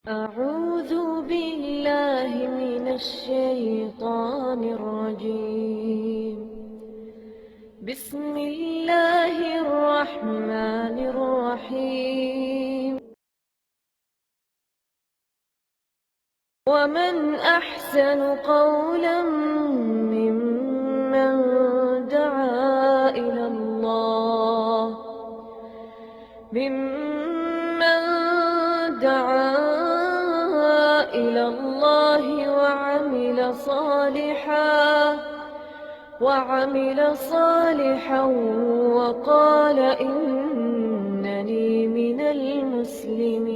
أعوذ بالله من الشيطان الرجيم. بسم الله الرحمن الرحيم. ومن أحسن قولا ممن دعا إلى الله وعمل صالحا وقال إنني من المسلمين.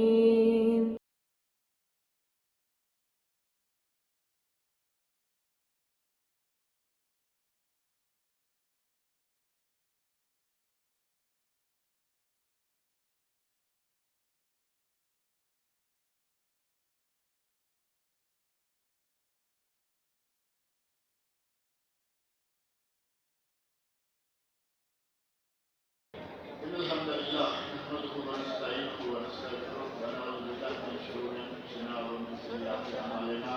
إن الحمد لله نحمده ونستعينه ونستغفره ونعوذ بالله من شرور أنفسنا ومن سيئات أعمالنا.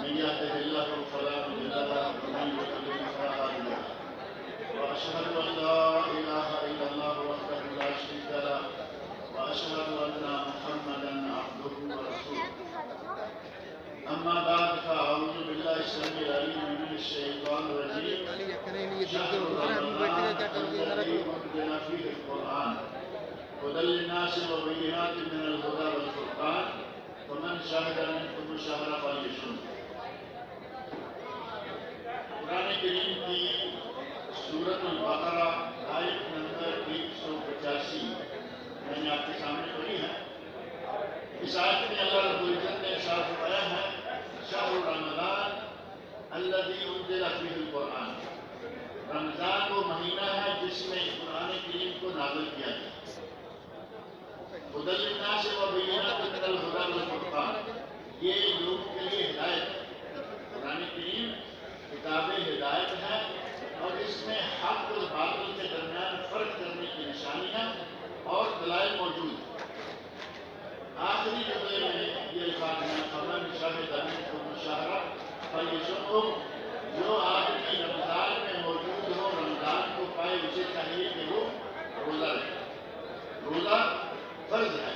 من يهده الله فلا مضل له ومن يضلل فلا هادي له. وأشهد أن لا إله إلا الله وحده لا شريك له وأشهد أن محمدا عبده ورسوله. أما بعد فأعوذ بالله السميع العليم من الشيطان الرجيم. شهر رمضان الذي أنزل فيه القرآن هدى للناس وبينات من الهدى والفرقان فمن شهد منكم الشهر فليصم. قرآن کریم کی سورۃ البقرہ آیت نمبر 185 میں نے آپ کے سامنے پڑھی ہے. اس آیت میں اللہ رب العزت نے ارشاد فرمایا ہے شہر رمضان الذی انزل فیہ القرآن. رمضان وہ مہینہ ہے جس میں قرآن کریم کو نازل کیا گیا. ہدی للناس وبینات من الہدی والفرقان، یہ لوگوں کے لیے ہدایت ہے. قرآن کریم کتاب ہدایت ہے اور اس میں حق اور باطل کے درمیان فرق کرنے کی نشانیاں اور دلائل موجود ہیں. آخری جملے میں یہ الفاظ ہیں فمن شہد منکم الشہر فلیصمہ. جو آدمی رمضان میں موجود ہو، رمضان کو پائے، اسے چاہیے کہ وہ روزہ رکھے. روزہ فرض ہے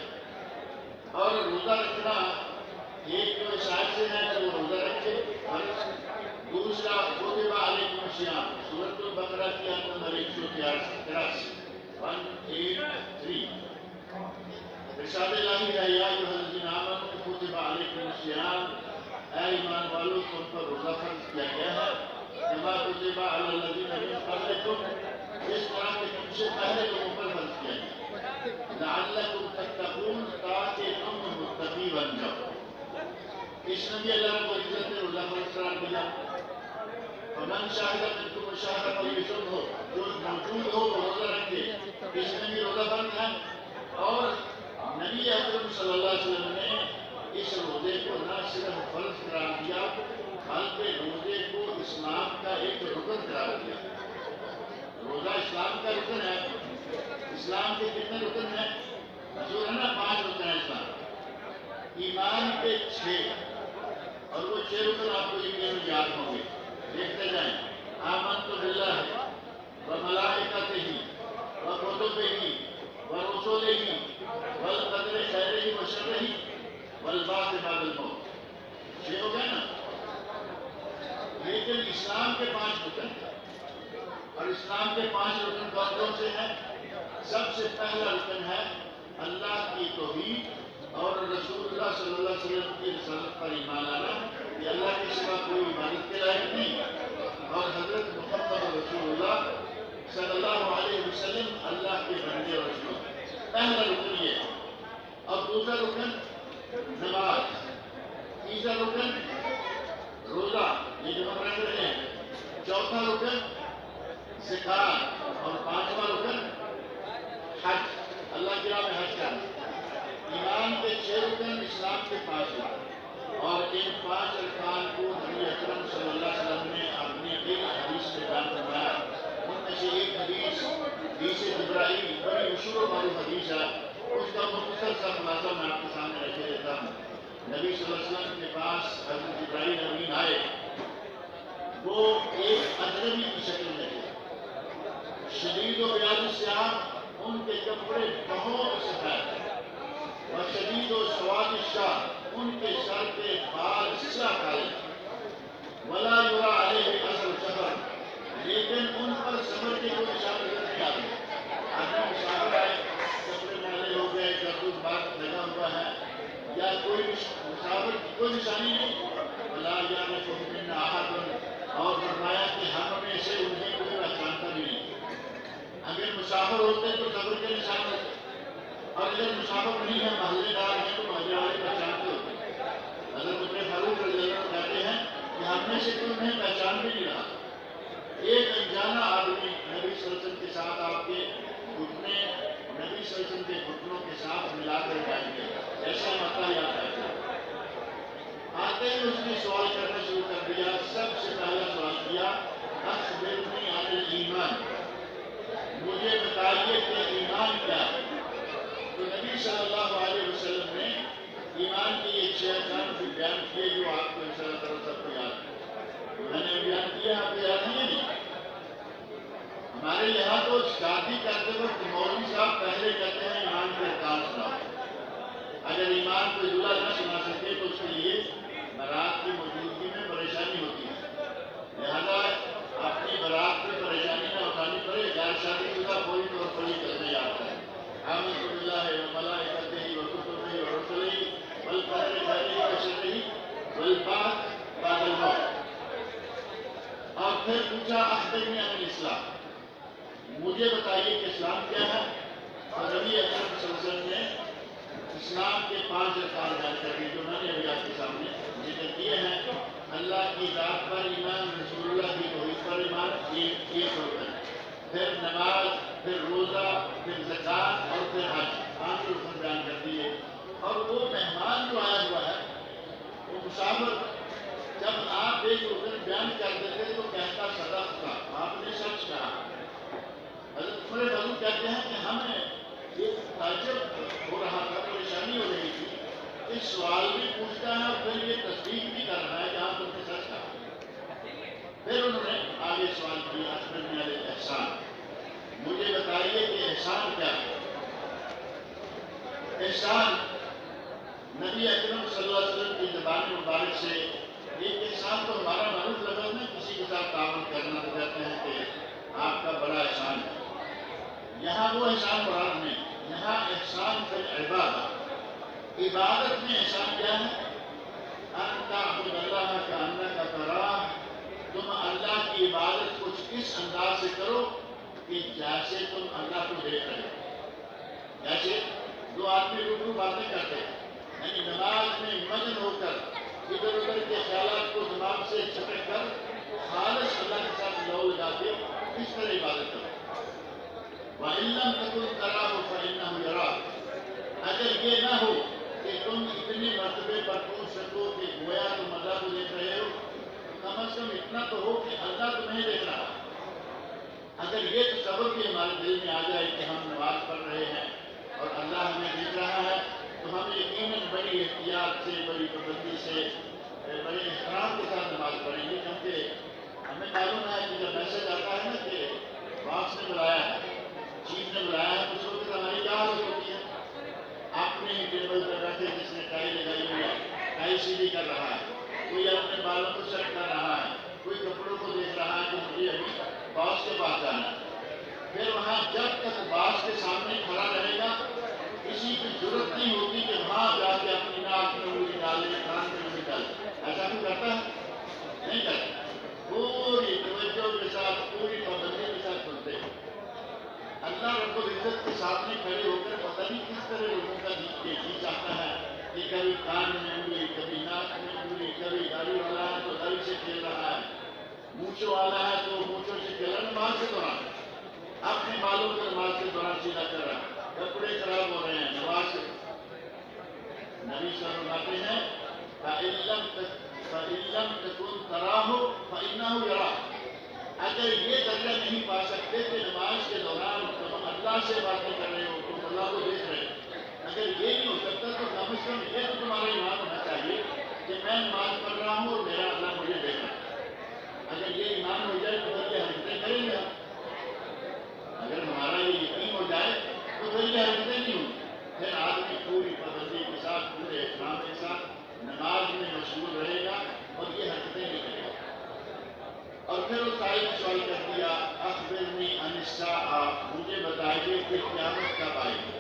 اور روزہ رکھنا ایک جو شاید سے ہے کہ وہ روزہ رکھے. دوسرا کتب علیکم الصیام، سورۃ البقرہ کی آیت نمبر 183 183. ارشاد الہی ہے یا ایھا الذین آمنوا کتب علیکم الصیام، اے ایمان والو تم پر روزہ فرض کیا گیا ہے کما کتب علی الذین من قبلکم، اس طرح کہ تم سے پہلے لوگوں پر فرض کیا گیا لعلکم تتقون، تاکہ تم متقی بن جاؤ. اس میں بھی اللہ رب العزت نے روزہ فرض قرار دیا. فمن شہد منکم الشہر فلیصمہ، جو موجود ہو وہ روزہ رکھے. اس میں بھی روزہ فرض ہے اور نبی اکرم صلی اللہ علیہ وسلم نے اس روزے کو نہ صرف فرض قرار دیا بلکہ روزے کو اسلام کا ایک رکن قرار دیا. روزہ اسلام کا رکن ہے. اسلام کے کتنے رکن ہیں؟ جو ہے نا 5 رکن ہیں اسلام. ایمان کے 6 اور وہ 6 رکن آپ کو یقیناً یاد ہوں گے. دیکھتے جائیں. آمنت باللہ وملائکتہ وکتبہ ورسلہ والقدر خیرہ وشرہ والبعث بعد الموت. 6 ہو گئے نا. لیکن اسلام کے 5 رکن ہیں اور اسلام کے 5 رکن کون سے ہیں؟ سب سے پہلا رکن ہے اللہ کی توحید اور رسول اللہ صلی اللہ علیہ وسلم کی رسالت پر ایمان لانا کہ اللہ کے سوا کوئی عبادت کے لائق نہیں اور حضرت محمد رسول اللہ صلی اللہ علیہ وسلم اللہ کے بندے اور رسول. پہلا رکن یہ. اور دوسرا رکن نماز. تیسرا رکن روزہ، یہ جو ہم رکھ رہے ہیں. چوتھا رکن زکات اور 5واں رکن حج، اللہ کی راہ میں حج کرنا. ایمان کے 6 رکن، اسلام کے 5 رکن. اور ان 5 ارکان کو نبی اکرم صلی اللہ علیہ وسلم نے اپنی ایک حدیث میں بیان فرمایا. ان میں سے ایک حدیث جبرائیل بڑی مشہور و معروف حدیث ہے. اس کا مختصر سا خلاصہ میں آپ کے سامنے رکھ دیتا ہوں. نبی صلی اللہ علیہ وسلم کے پاس حضرت جبرائیل امین آئے، وہ ایک اجنبی کی شکل میں تھے، شدید و بیاض الثیاب، ان کے کپڑے بہت سفید، اور شدید و سواد الشعر، ان کے سر کے بال سیاہ کالے، ولا یرا علیہ اثر سفر، لیکن ان پر سفر کے کوئی نشان نظر نہیں آتے۔ آدمی مسافر آئے، کپڑے میلے ہو گئے، گردن بات لگا ہوا ہے، یا کوئی مسافر کی کوئی نشانی نہیں، ولا یعرف منا احد، اور فرمایا کہ ہم میں سے انہیں کوئی پہچانتا بھی نہیں۔ اگر مسافر ہوتے تو سفر کے نشان ہوتے، اور اگر مسافر نہیں ہے، محلے دار ہیں تو محلے والے پہچانتے ہوتے۔ حضرت عمر فاروق رضی اللہ عنہ کہتے ہیں کہ ہم میں سے کوئی انہیں پہچان بھی نہیں رہا۔ ایک انجانا آدمی نبی صلی اللہ علیہ وسلم کے ساتھ آپ کے گھٹنے نبی صلی اللہ علیہ وسلم کے گھٹنوں کے ساتھ ملا کر بیٹھ گیا، ایسا متا یاد رکھتا ہے۔ آتے ہی اس نے سوال کرنا شروع کر دیا، سب سے پہلا سوال کیا، اخبرنی عن الایمان، مجھے بتائیے کہ ایمان کیا ہے۔ تو نبی صلی اللہ علیہ وسلم نے ایمان کی ایک چھ ارکان بھی بیان کیے، جو آپ کو انشاءاللہ تعالیٰ سب کو یاد ہے۔ میں نے بیان کیا، آپ کو یاد نہیں ہے؟ ہمارے یہاں تو شادی کرتے وقت مولوی صاحب پہلے کہتے ہیں ایمان کے ارکان سناؤ۔ اگر ایمان کو دلہا نہ سنا سکے تو اس کے لیے بارات کی موجودگی میں پریشانی ہوتی ہے، لہذا اپنی بارات میں پریشانی نہ اٹھانی پڑے، غیر شادی شدہ فوری طور پر ہی کرنے جاتا ہے۔ آمنت باللہ وملائکتہ وکتبہ ورسلہ والقدر خیرہ وشرہ والبعث بعد الموت۔ اور پھر پوچھا اخبرنی عن الاسلام، مجھے بتائیے کہ اسلام کیا ہے۔ اور نبی اکرم صلی اللہ علیہ وسلم نے اسلام کے 5 ارکان بیان کر دیے، جو میں نے ابھی آپ کے سامنے ذکر کیے ہیں۔ اللہ کی ذات پر ایمان، رسول اللہ کی توحید پر ایمان، ایک رکن، پھر نماز، پھر روزہ، پھر زکوٰۃ، اور پھر حج، 5 رکن بیان کر دیے۔ اور وہ مہمان جو آیا ہوا ہے، وہ مسافر، جب آپ ایک رکن بیان کر دیتے تو کہتا صدقتا، آپ نے سچ کہا۔ حضرت عمر فاروق کہتے ہیں کہ ہمیں یہ تعجب ہو رہا تھا، پریشانی ہو رہی تھی، اس سوال بھی پوچھتا ہے اور پھر یہ تصدیق بھی کر رہا ہے کہ آپ نے سچ کہا۔ پھر انہوں نے آگے سوال کیا، اخبرنی عن الاحسان، مجھے بتائیے کہ احسان کیا ہے۔ احسان نبی اکرم صلی اللہ علیہ وسلم کی زبان مبارک سے، ایک احسان تو ہمارا معروف لفظ ہے، کسی کے ساتھ تعاون کرنا، تو کہتے ہیں کہ آپ کا بڑا احسان ہے۔ یہاں وہ احسان مراد نہیں، یہاں احسان فی العبادہ، عبادت میں احسان کیا ہے؟ ان تعبد اللہ کانک تراہ، تم اللہ کی عبادت کچھ اس انداز سے کرو کہ جیسے تم اللہ کو دیکھ رہے ہو۔ جیسے دو آدمی روبرو باتیں کرتے ہیں، یعنی نماز میں مگن ہو کر ادھر ادھر کے خیالات کو دماغ سے چھٹک کر خالص اللہ کے ساتھ لو لگا کے اس طرح عبادت کرو۔ وَإِن لَّمْ تَكُن تَرَاهُ فَإِنَّهُ يَرَاكَ، اگر یہ نہ ہو کہ تم اتنے مرتبے پر پہنچ سکو کہ گویا تم اللہ کو دیکھ رہے ہو، تو کم از کم اتنا تو ہو کہ اللہ تمہیں دیکھ رہا۔ اگر یہ تصور بھی ہمارے دل میں آ جائے کہ ہم نماز پڑھ رہے ہیں اور اللہ ہمیں دیکھ رہا ہے، تو ہم یقیناً بڑی احتیاط سے، بڑی پابندی سے، بڑے احترام کے ساتھ نماز پڑھیں گے، کیونکہ ہمیں معلوم ہے کہ جب میسج آتا ہے نا کہ باس نے بلایا ہے، چیف نے بلایا ہے، تو اس وقت ہماری کیا حالت ہوتی ہے؟ اپنے ہی ٹیبل پر بیٹھے، جس نے ٹائی لگائی ہوئی ہے، ٹائی سیدھی کر رہا ہے، کوئی اپنے بالوں کو سیٹ کر رہا ہے، کوئی کپڑوں کو دیکھ رہا ہے کہ مجھے ابھی باس کے پاس جانا ہے۔ پھر وہاں جب تک باس کے سامنے کھڑا رہے گا، کسی کی ضرورت نہیں ہوتی کہ وہاں جا کے اپنی ناک میں انگلی ڈالے، کان میں انگلی ڈالے۔ ایسا کوئی کرتا ہے؟ نہیں کرتا۔ پوری توجہ کے ساتھ، پوری پابندی کے ساتھ سنتے ہیں۔ اللہ رب العزت کے سامنے کھڑے ہو کر پتہ نہیں کس طرح لوگوں کا جی چاہتا ہے کہ کبھی کان میں انگلی، کبھی ناک میں انگلی، کبھی داڑھی والا ہے تو داڑھی سے کھیل رہا ہے، مونچھوں والا ہے تو مونچھوں سے کھیل رہا ہے، نماز کے دوران اپنے بالوں کو نماز کے دوران سیدھا کر رہا ہے، کپڑے خراب ہو رہے ہیں نماز سے۔ نبی صلی اللہ علیہ وسلم ہیں فَإِن لَّمْ تَكُن تَرَاهُ فَإِنَّهُ يَرَاكَ، اگر یہ درجہ نہیں پا سکتے کہ نماز کے دوران تم اللہ سے باتیں کر رہے ہو، تم اللہ کو دیکھ رہے ہو، اگر یہ نہیں ہو سکتا تو کم از کم یہ تو تمہارا ایمان ہونا چاہیے ایمان ہو جائے تو پھر یہ حرکتیں کریں گے. اگر ہمارا یہ یقین ہو جائے تو پھر یہ حرکتیں نہیں ہوں. پھر آدمی پوری پابندی کے ساتھ پورے احترام کے ساتھ نماز میں مشغول رہے گا اور یہ حرکتیں نہیں کرے گا. اور پھر اس آئے سوال کر دیا اخبرنی عن الساعہ، مجھے بتائیے کہ قیامت کب آئے گی.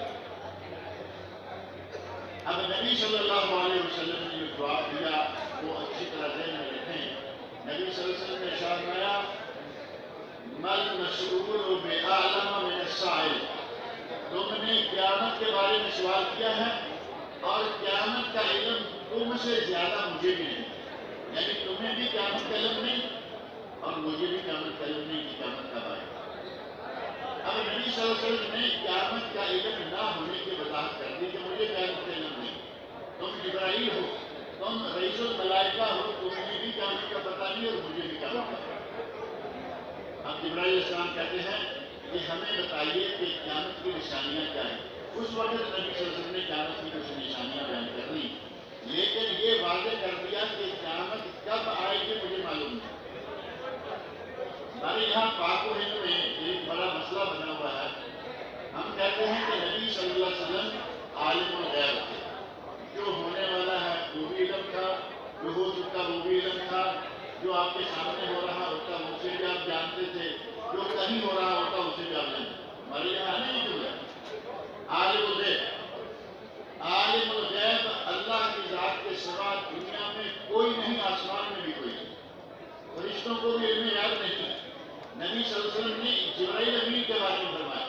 اب نبی صلی اللہ علیہ وسلم نے جو جواب دیا وہ اچھی طرح ذہن میں رکھیں. نبی صلی اللہ علیہ وسلم نے ارشاد فرمایا مل مسئول بعلم من السائل، تم نے قیامت کے بارے میں سوال کیا ہے اور قیامت کا علم تم سے زیادہ مجھے بھی نہیں. یعنی تمہیں بھی قیامت کا علم نہیں اور مجھے بھی قیامت کا علم نہیں کہ قیامت کب آئے. اب نبی صلی اللہ علیہ وسلم نے قیامت کا علم نہ ہونے کی وضاحت کر دی کہ مجھے قیامت کا علم نہیں. تم جبرائیل ہو، تم رئیس الملائکہ ہو، تمہیں بھی قیامت کا پتہ نہیں اور مجھے بھی قیامت کا پتہ نہیں. اب جبرائیل علیہ السلام کہتے ہیں کہ ہمیں بتائیے کہ قیامت کی نشانیاں کیا ہیں. اس وقت نبی صلی اللہ علیہ وسلم نے قیامت کی کچھ نشانیاں بیان کر دی، لیکن یہ واضح کر دیا کہ قیامت کب آئے گی مجھے معلوم نہیں. ہمارے یہاں پاک و ہند میں ایک بڑا مسئلہ بنا ہوا ہے. ہم کہتے ہیں کہ نبی صلی اللہ علیہ وسلم عالم الغیب تھے. جو ہونے والا ہے وہ بھی علم تھا، جو ہو چکا وہ بھی علم تھا، جو آپ کے سامنے ہو رہا ہوتا اسے بھی آپ جانتے تھے، جو کہیں ہو رہا ہوتا اسے بھی آپ جانتے. ہمارے یہاں نہیں جو ہے عالم الغیب. عالم الغیب اللہ کی ذات کے سوا دنیا میں کوئی نہیں، آسمان میں بھی کوئی نہیں. فرشتوں کو بھی علم یاد نہیں. نبی صلی اللہ علیہ وسلم نے جبرائیل امین کے بارے میں فرمایا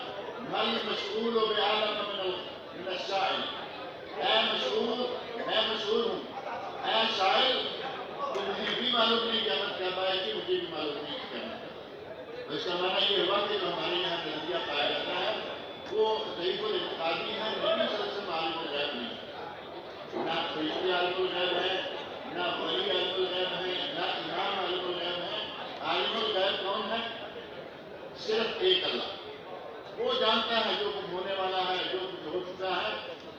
مل مسئول بعلم من السائل، اے مسئول میں مسئول ہوں، اے سائل تمہیں بھی معلوم نہیں قیامت کب آئے گی، مجھے بھی معلوم نہیں قیامت کب. اس کا معنی یہ ہوا کہ جو ہمارے یہاں نظریہ پایا جاتا ہے وہ ضعیف الاعتقادی ہے. نبی صلی اللہ علیہ وسلم عالم الغیب نہیں، نہ فرشتے عالم الغیب ہے، نہ ولی عالم الغیب ہے، نہ امام عالم الغیب ہے. عالم الغیب کون ہے؟ صرف ایک اللہ. وہ جانتا ہے جو کچھ ہونے والا ہے، جو کچھ ہو چکا ہے،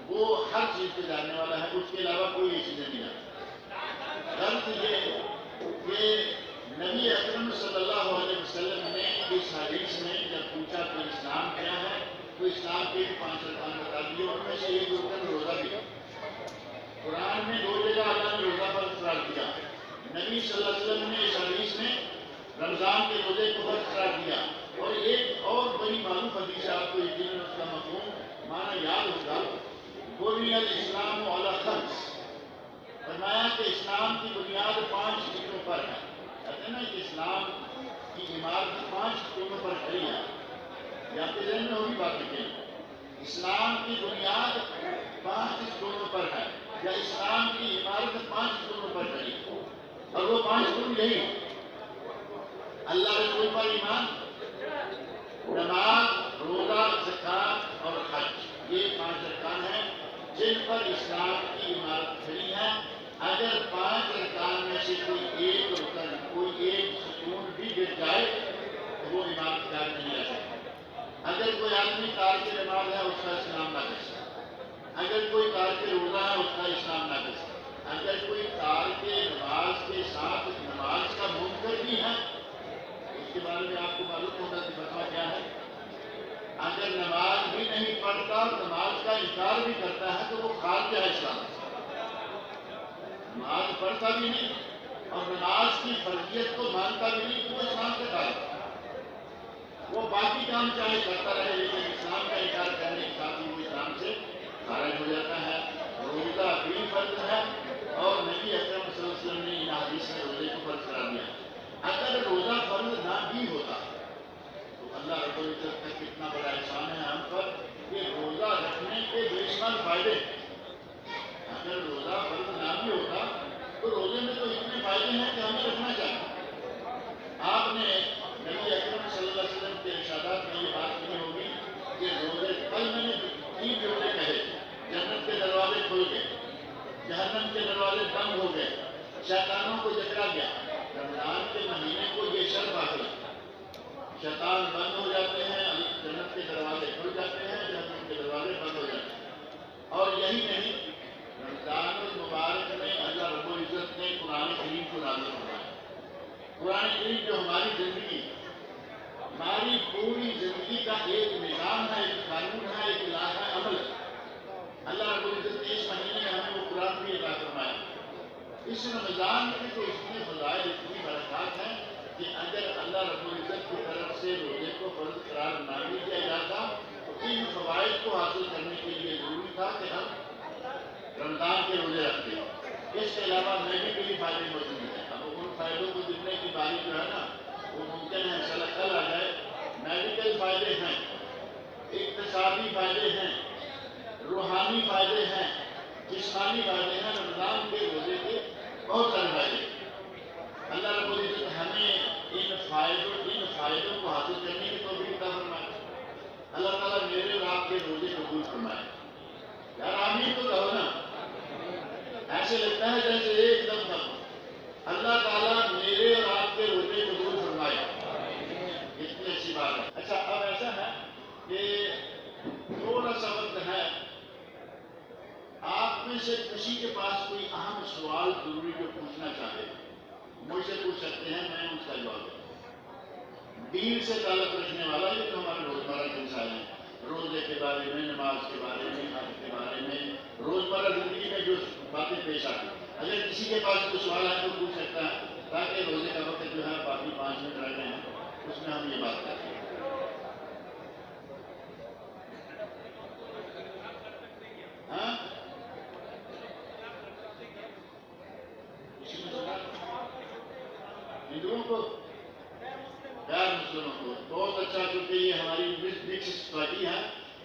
وہ ہر چیز کو جاننے والا ہے. اس کے علاوہ کوئی یہ چیزیں نہیں جانتا. غلط یہ کہ نبی اکرم صلی اللہ علیہ وسلم نے اس حدیث میں جب پوچھا کہ اسلام کیا ہے تو اسلام کے 5 ارکان بتا دیے. ان میں سے ایک رکن روزہ بھی. قرآن میں 2 جگہ اللہ نے روزہ پر قرار دیا. نبی صلی اللہ علیہ وسلم نے اس حدیث میں رمضان کے روزے کو فرض قرار دیا. اور ایک اور بڑی معروف حدیث ہے، آپ کو یقیناً اس کا مفہوم معنی یاد ہوگا. بنی الاسلام علی خمس، فرمایا کہ اسلام کی بنیاد 5 چیزوں پر ہے. کہتے ہیں نا کہ اسلام کی عمارت 5 چیزوں پر کھڑی ہے. یہ آپ کے ذہن میں ہوگی بات لکھیں. اسلام کی بنیاد 5 چیزوں پر ہے یا اسلام کی عمارت 5 چیزوں پر کھڑی ہے. اور وہ 5 چیز یہی اللہ رسول پر ایمان، نماز، روزہ، زکوٰۃ اور حج. یہ 5 ارکان ہیں جن پر اسلام کی عمارت کھڑی ہے. اگر 5 ارکان میں سے کوئی ایک رکن، کوئی ایک ستون بھی گر جائے تو وہ عمارت قائم نہیں رہ سکتی. اگر کوئی آدمی تارک نماز ہے اس کا اسلام نہ کر سکتا. اگر کوئی تارک روزہ ہے اس کا اسلام نہ کر سکتا. اگر کوئی تارک نماز کے ساتھ نماز کا منکر بھی ہے، اس کے بارے میں آپ کو معلوم ہوگا کہ فتویٰ کیا ہے. اگر نماز بھی نہیں پڑھتا، نماز کا انکار بھی کرتا ہے تو وہ خارج ہے اسلام. نماز پڑھتا بھی نہیں اور نماز کی فرضیت کو مانتا بھی نہیں تو وہ اسلام سے خارج ہے. وہ باقی کام چاہے کرتا رہے لیکن اسلام کا انکار کرنے کے ساتھ ہی وہ اسلام سے خارج ہو جاتا ہے. روزہ بھی فرض ہے اور نبی اکرم صلی اللہ علیہ وسلم نے ان حدیث میں روزے کو فرض قرار دیا. اگر روزہ فرض نہ بھی ہوتا تو اللہ رب العزت کا کتنا بڑا احسان ہے ہم پر کہ روزہ رکھنے کے بے شمار فائدے. اگر روزہ فرض نہ بھی ہوتا تو روزے میں تو اتنے فائدے ہیں کہ ہمیں رکھنا چاہیے. آپ نے نبی اکرم صلی اللہ علیہ وسلم کے ارشادات میں یہ بات سنی ہوگی کہ روزے کل میں نے 3 جملے کہے. جنت کے دروازے کھل گئے، جہنم کے دروازے بند ہو گئے، شیطانوں کو جکڑا گیا. رمضان کے مہینے کو یہ شرط حاصل ہے. شیطان بند ہو جاتے ہیں، جنت کے دروازے کھل جاتے ہیں، جہنم کے دروازے بند ہو جاتے ہیں. اور یہی نہیں، رمضان المبارک میں اللہ رب العزت نے قرآن کریم کو نازل فرمایا. قرآن کریم جو ہماری زندگی، ہماری پوری زندگی کا ایک نظام ہے، ایک قانون ہے، ایک علاقہ عمل ہے۔ اللہ رب العزت نے اس مہینے میں ہمیں وہ قرآن بھی عطا فرمایا۔ اس رمضان میں تو اتنے فضائل، اتنی برکات ہیں کہ اگر اللہ رب العزت کی طرف سے روزے کو فرض قرار نہ بھی کیا جاتا تو ان فوائد کو حاصل کرنے کے لیے ضروری تھا کہ ہم رمضان کے روزے رکھتے ہیں۔ اس کے علاوہ میڈیکلی فائدے موجود ہیں۔ اب ان فائدوں کو گننے کی باری جو ہے نا وہ ممکن ہے انشاءاللہ کل آ جائے۔ میڈیکل فائدے ہیں، اقتصادی فائدے ہیں، روحانی فائدے ہیں، جسمانی فائدے ہیں۔ رمضان کے روزے کے بہت سارے فائدے۔ اللہ رب العزت ہمیں ان فائدوں کو حاصل کرنے کی توفیق عطا فرمائے۔ اللہ تعالیٰ میرے اور آپ کے روزے قبول فرمائے۔ یار آمین تو کہو نا، ایسے لگتا ہے جیسے ایک دم تک اللہ تعالیٰ میرے اور آپ کے روزے قبول فرمائے۔ اتنی اچھی بات ہے۔ اچھا اب ایسا ہے کہ تھوڑا سا وقت ہے، آپ میں سے کسی کے پاس کوئی اہم سوال ضروری جو پوچھنا چاہے مجھ سے پوچھ سکتے ہیں، میں اس کا جواب دوں۔ دین سے تعلق رکھنے والا یہ تو ہمارے روزمرہ کے مسائل ہیں، روزے کے بارے میں، نماز کے بارے میں، حج کے بارے میں، روزمرہ زندگی میں جو باتیں پیش آتی ہیں۔ اگر کسی کے پاس کوئی سوال ہے تو پوچھ سکتا ہے، تاکہ روزے کا وقت جو ہے باقی 5 منٹ رہ گئے ہیں اس میں ہم یہ بات کرتے ہیں۔ ہاں ہندوؤں کو، غیر مسلموں کو، بہت اچھا، کیونکہ یہ ہماری مکس سوسائٹی ہے۔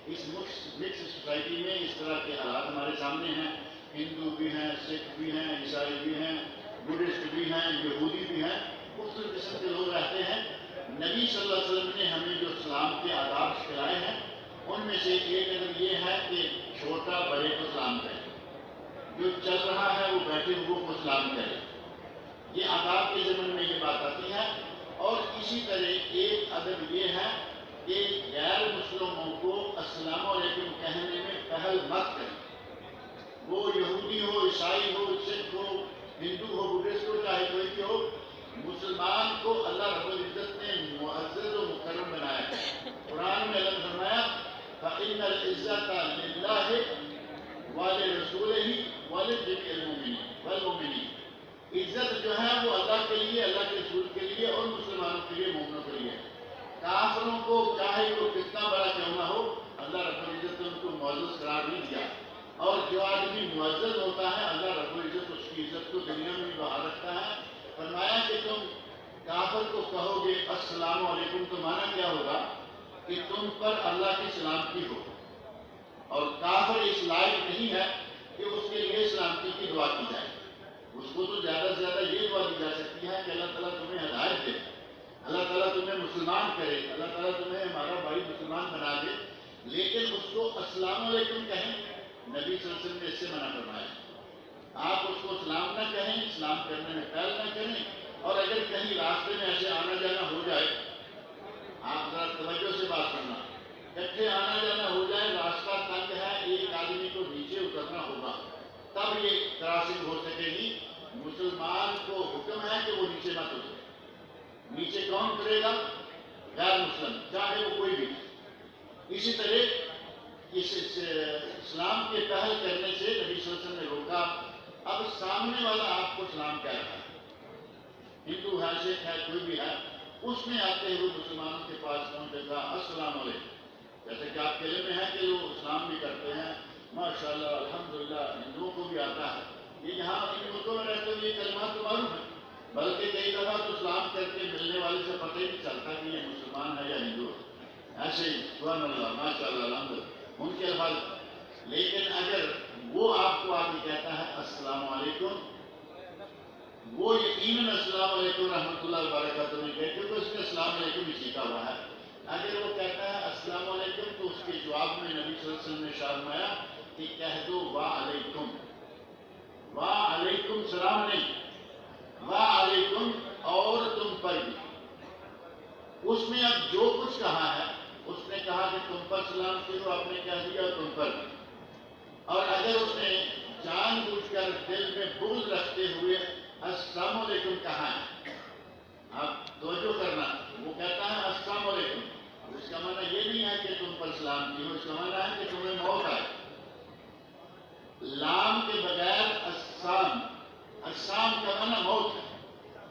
اس مکس سوسائٹی میں اس طرح کے حالات ہمارے سامنے ہیں۔ ہندو بھی ہیں، سکھ بھی ہیں، عیسائی بھی ہیں، بدھسٹ بھی ہیں، یہودی بھی ہیں، مختلف قسم کے لوگ رہتے ہیں۔ نبی صلی اللہ علیہ وسلم نے ہمیں جو اسلام کے آداب سکھلائے ہیں ان میں سے ایک ادب یہ ہے کہ چھوٹا بڑے کو سلام کرے، جو چل رہا ہے وہ بیٹھے ہوئے کو سلام کرے۔ یہ آداب کے ضمن میں یہ بات آتی ہے۔ اور اسی طرح ایک ادب یہ ہے کہ غیر مسلموں کو السلام علیکم کہنے میں پہل مت کریں، وہ یہودی ہو، عیسائی ہو، سکھ ہو، ہندو ہو، بدھسٹ ہو، چاہے کوئی بھی ہو، مسلمان کو اللہ رب العزت نے معزز و مکرم بنایا ہے۔ قرآن میں اللہ نے فرمایا فَإِنَّ الْعِزَّةَ لِلَّهِ وَلِرَسُولِهِ وَلِجَمِيعِ الْمُؤْمِنِينَ وَالْمُؤْمِنِينَ۔ عزت جو ہے وہ اللہ کے لیے، اللہ کے رسول کے لیے اور مسلمانوں کے لیے، مومنوں کے لیے۔ کافروں کو چاہے وہ کتنا بڑا کیوں نہ ہو، اللہ رب العزت نے ان کو معزز قرار نہیں دیا۔ اور جو آدمی معزز ہوتا ہے اللہ رب العزت اس کی عزت کو دنیا میں بھی بحال رکھتا ہے۔ فرمایا کہ تم کافر کو کہو گے السلام علیکم تو معنی کیا ہوگا کہ تم پر اللہ کی سلامتی ہو، اور کافر اس لائق نہیں ہے کہ اس کے لیے سلامتی کی دعا کی جائے۔ اس کو تو زیادہ سے زیادہ یہ دعا دی جا سکتی ہے کہ اللہ تعالیٰ تمہیں ہدایت دے، اللہ تعالیٰ تمہیں مسلمان کرے، اللہ تعالیٰ تمہیں ہمارا بھائی مسلمان بنا دے، لیکن اس کو السلام علیکم کہیں نبی صلی اللہ علیہ وسلم نے اس سے منع فرمایا۔ آپ اس کو سلام نہ کہیں، سلام کرنے میں پہل نہ کریں، اور اگر کہیں راستے میں ایسے آنا جانا ہو جائے، آپ ذرا توجہ سے بات کرنا، کٹھے آنا جانا ہو جائے، راستہ تنگ ہے، ایک آدمی کو نیچے اترنا ہوگا تب یہ کراسنگ ہو سکے گی۔ مسلمان کو حکم ہے کہ وہ نیچے مت اترے۔ نیچے کون اترے گا؟ غیر مسلم، چاہے وہ کوئی بھی۔ اسی طرح اس اسلام کے پہل کرنے سے نبی صلی اللہ علیہ وسلم نے روکا۔ اب سامنے والا آپ کو سلام کہہ رہا ہے، ہندو ہے، سکھ ہے، کوئی بھی ہے، اس نے آتے ہوئے مسلمانوں کے پاس پہنچے گا السلام علیکم، جیسے کہ آپ کہنے میں ہے کہ وہ اسلام بھی کرتے ہیں، ماشاءاللہ الحمدللہ، ہندوؤں کو بھی آتا ہے۔ یہ یہاں ان ملکوں میں رہتے ہوئے یہ کلمات تو معروف ہے، بلکہ کئی دفعہ تو اسلام کر کے ملنے والے سے پتہ ہی نہیں چلتا کہ یہ مسلمان ہے یا ہندو ہے۔ ایسے ہی سبحان اللہ، ماشاءاللہ، الحمدللہ، ان کے الفاظ۔ لیکن اگر وہ آپ کو آ کے کہتا ہے السلام علیکم، وہ یقیناً السلام علیکم رحمۃ اللہ وبرکاتہ نہیں کہے، کیونکہ اس نے السلام علیکم ہی سیکھا ہوا ہے۔ اگر وہ کہتا ہے السلام علیکم تو اس کے جواب میں نبی صلی اللہ علیہ وسلم نے ارشاد فرمایا کہ کہہ دو وعلیکم، وعلیکم سلام نہیں، وعلیکم، اور تم پر بھی۔ اس نے اب جو کچھ کہا ہے، اس نے کہا کہ تم پر سلام کرو، آپ نے کہہ دیا تم پر بھی۔ اور اگر اس نے جان بوجھ کر دل میں بغض رکھتے ہوئے السلام علیکم کہا ہے آپ توجہ کرنا، وہ کہتا ہے السلام علیکم، اس کا معنی یہ نہیں ہے کہ تم پر سلام کی ہو، اس کا معنی ہے کہ تمہیں موت آئے۔ لام کے بغیر السلام، السلام کا معنی موت ہے۔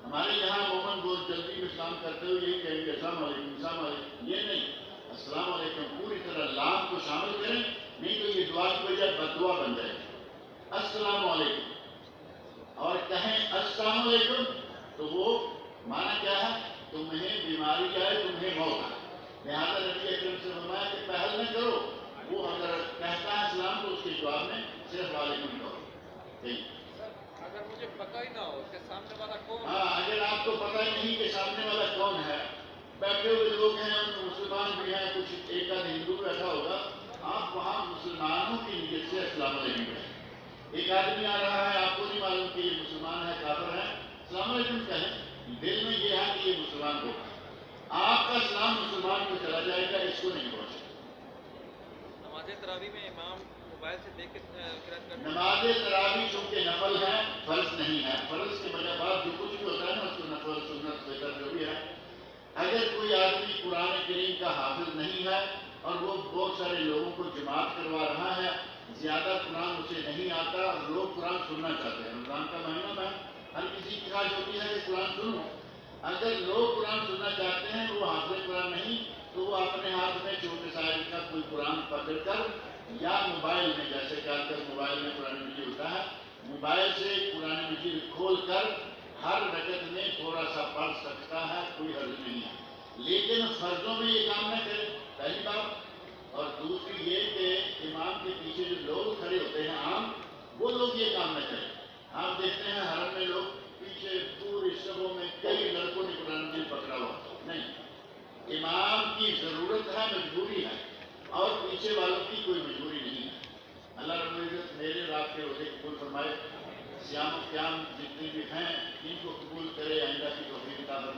ہمارے یہاں عموماً بہت جلدی میں سلام کرتے ہوئے یہی کہیں گے السلام علیکم السلام علیکم، یہ نہیں، السلام علیکم پوری طرح لام کو شامل کریں، نہیں تو یہ دعا کی بجائے بد دعا بن جائے گی۔ السلام علیکم اور کہیں السلام علیکم تو وہ معنی کیا ہے؟ تمہیں بیماری آئے، تمہیں موت آئے۔ لہٰذا نبی اکرم سے فرمایا کہ پہل نہ کرو، وہ اگر کہتا ہے اسلام تو اس کے جواب میں صرف وعلیکم کرو۔ اگر مجھے پتہ ہی نہ ہو کہ سامنے والا کون ہے، ہاں، اگر آپ کو پتہ ہی نہیں کہ سامنے والا کون ہے، بیٹھے ہوئے لوگ ہیں، ان میں مسلمان بھی ہیں، کچھ ایک آدھ ہندو بیٹھا ہوگا، آپ وہاں مسلمانوں کی نیت سے السلام علیکم کہیں۔ ایک آدمی آ رہا ہے، آپ کو نہیں معلوم کہ یہ مسلمان ہے کافر ہے، السلام علیکم کہیں، دل میں یہ ہے کہ یہ مسلمان ہوگا، آپ کا سلام مسلمان کو چلا جائے گا، اس کو نہیں پہنچے۔ نماز تراویح میں امام موبائل سے دیکھ کے قرأت کرتے ہیں۔ نماز تراویح چونکہ نفل ہے، فرض نہیں ہے، فرض کے بجائے بعد جو کچھ بھی ہوتا ہے نا اس کو نفل سنت بہتر جو بھی ہے۔ اگر کوئی آدمی قرآن کریم کا حافظ نہیں ہے اور وہ بہت سارے لوگوں کو جماعت کروا رہا ہے، زیادہ قرآن اسے نہیں آتا اور لوگ قرآن سننا چاہتے ہیں، رمضان کا مہینہ میں ہر کسی کی خواہش ہوتی ہے کہ قرآن سنو، اگر لوگ قرآن سننا چاہتے ہیں وہ حافظ قرآن نہیں تو وہ اپنے ہاتھ میں چھوٹے سائز کا کوئی قرآن پکڑ کر یا موبائل میں، جیسے کہ آج کل موبائل میں قرآن مجید ہوتا ہے، موبائل سے قرآن مجید کھول کر ہر رکعت میں تھوڑا سا پڑھ سکتا ہے، کوئی حرج نہیں ہے، لیکن فرضوں میں یہ کام نہ کرے، پہلی بات۔ اور دوسری یہ کہ امام کے پیچھے جو لوگ کھڑے ہوتے ہیں عام، وہ لوگ یہ کام نہ کریں۔ آپ دیکھتے ہیں حرم میں لوگ پیچھے پوری شبوں میں کئی لڑکوں نے قرآن مجید پکڑا ہوا، نہیں، امام کی ضرورت ہے، مجبوری ہے، اور پیچھے والوں کی کوئی مجبوری نہیں ہے۔ اللہ رب العزت میرے رات کے روزے قبول فرمائے، صیام و قیام جتنے بھی ہیں ان کو قبول کرے، آئندہ کی توفیق عطا فرمائے۔